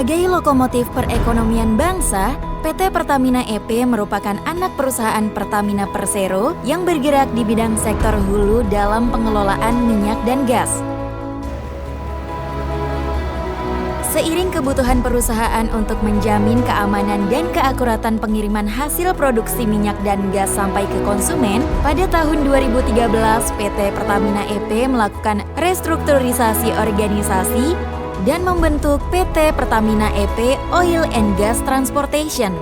Sebagai lokomotif perekonomian bangsa, PT Pertamina EP merupakan anak perusahaan Pertamina Persero yang bergerak di bidang sektor hulu dalam pengelolaan minyak dan gas. Seiring kebutuhan perusahaan untuk menjamin keamanan dan keakuratan pengiriman hasil produksi minyak dan gas sampai ke konsumen, pada tahun 2013 PT Pertamina EP melakukan restrukturisasi organisasi dan membentuk PT Pertamina EP Oil and Gas Transportation.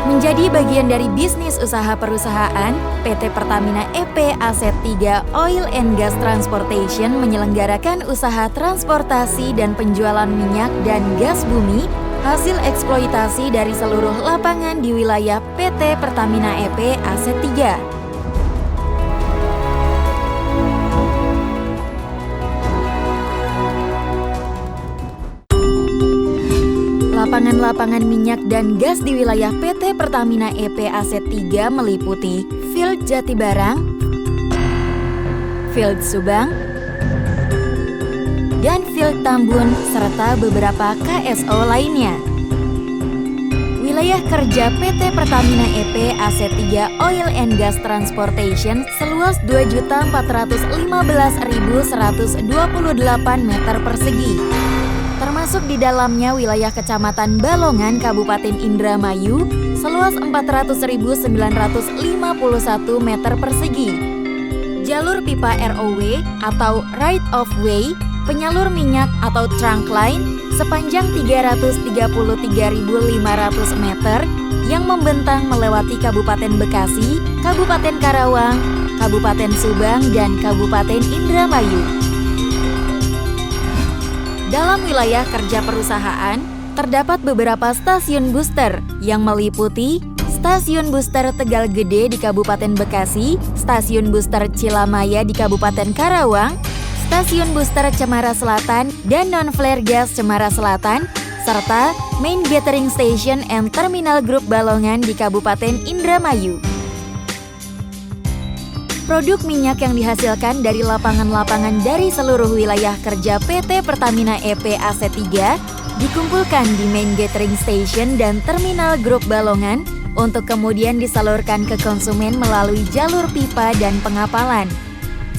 Menjadi bagian dari bisnis usaha perusahaan, PT Pertamina EP Aset 3 Oil and Gas Transportation menyelenggarakan usaha transportasi dan penjualan minyak dan gas bumi hasil eksploitasi dari seluruh lapangan di wilayah PT Pertamina EP Aset 3. Lapangan-lapangan minyak dan gas di wilayah PT Pertamina EP Aset 3 meliputi Field Jatibarang, Field Subang, dan Field Tambun serta beberapa KSO lainnya. Wilayah kerja PT Pertamina EP Aset 3 Oil and Gas Transportation seluas 2.415.128 meter persegi. Termasuk di dalamnya wilayah Kecamatan Balongan, Kabupaten Indramayu, seluas 400.951 meter persegi. Jalur pipa ROW atau Right of Way, penyalur minyak atau trunk line sepanjang 333.500 meter yang membentang melewati Kabupaten Bekasi, Kabupaten Karawang, Kabupaten Subang, dan Kabupaten Indramayu. Dalam wilayah kerja perusahaan, terdapat beberapa stasiun booster yang meliputi Stasiun Booster Tegal Gede di Kabupaten Bekasi, Stasiun Booster Cilamaya di Kabupaten Karawang, Stasiun Booster Cemara Selatan dan Non-Flare Gas Cemara Selatan, serta Main Gathering Station and Terminal Group Balongan di Kabupaten Indramayu. Produk minyak yang dihasilkan dari lapangan-lapangan dari seluruh wilayah kerja PT Pertamina EP Aset 3 dikumpulkan di Main Gathering Station dan Terminal Group Balongan untuk kemudian disalurkan ke konsumen melalui jalur pipa dan pengapalan.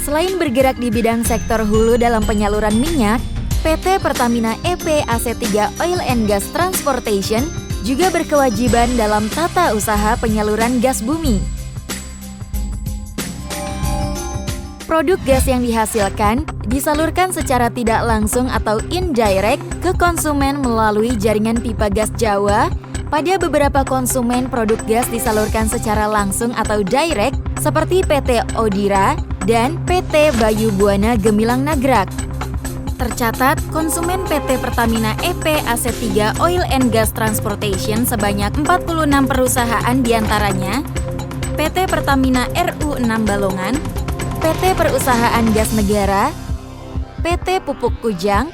Selain bergerak di bidang sektor hulu dalam penyaluran minyak, PT Pertamina EP Aset 3 Oil and Gas Transportation juga berkewajiban dalam tata usaha penyaluran gas bumi. Produk gas yang dihasilkan disalurkan secara tidak langsung atau indirect ke konsumen melalui jaringan pipa gas Jawa. Pada beberapa konsumen, produk gas disalurkan secara langsung atau direct seperti PT Odira dan PT Bayu Buana Gemilang Nagrak. Tercatat, konsumen PT Pertamina EP Aset 3 Oil and Gas Transportation sebanyak 46 perusahaan diantaranya PT Pertamina RU 6 Balongan, PT Perusahaan Gas Negara, PT Pupuk Kujang,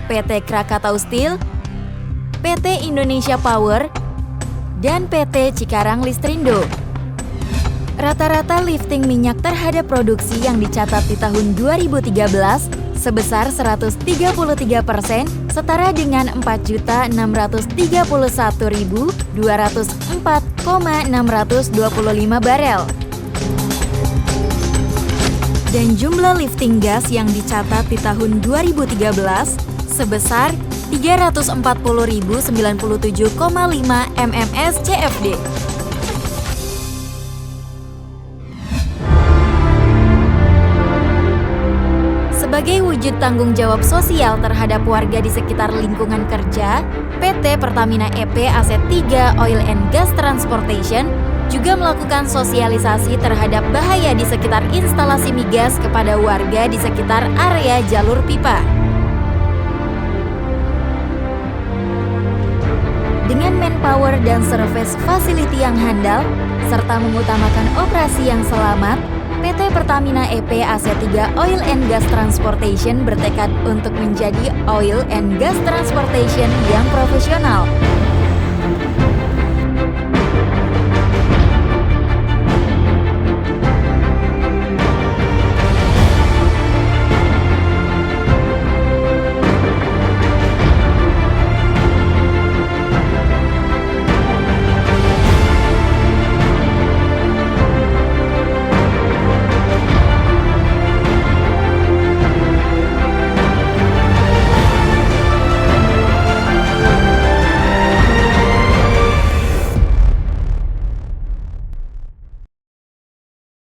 PT Krakatau Steel, PT Indonesia Power, dan PT Cikarang Listrindo. Rata-rata lifting minyak terhadap produksi yang dicatat di tahun 2013 sebesar 133%, setara dengan 4.631.204,625 barel. Dan jumlah lifting gas yang dicatat di tahun 2013 sebesar 340.097,5 MMS CFD. Sebagai wujud tanggung jawab sosial terhadap warga di sekitar lingkungan kerja, PT Pertamina EP Aset 3 Oil and Gas Transportation juga melakukan sosialisasi terhadap bahaya di sekitar instalasi migas kepada warga di sekitar area jalur pipa. Dengan manpower dan service facility yang handal, serta mengutamakan operasi yang selamat, PT Pertamina EP Aset 3 Oil and Gas Transportation bertekad untuk menjadi oil and gas transportation yang profesional.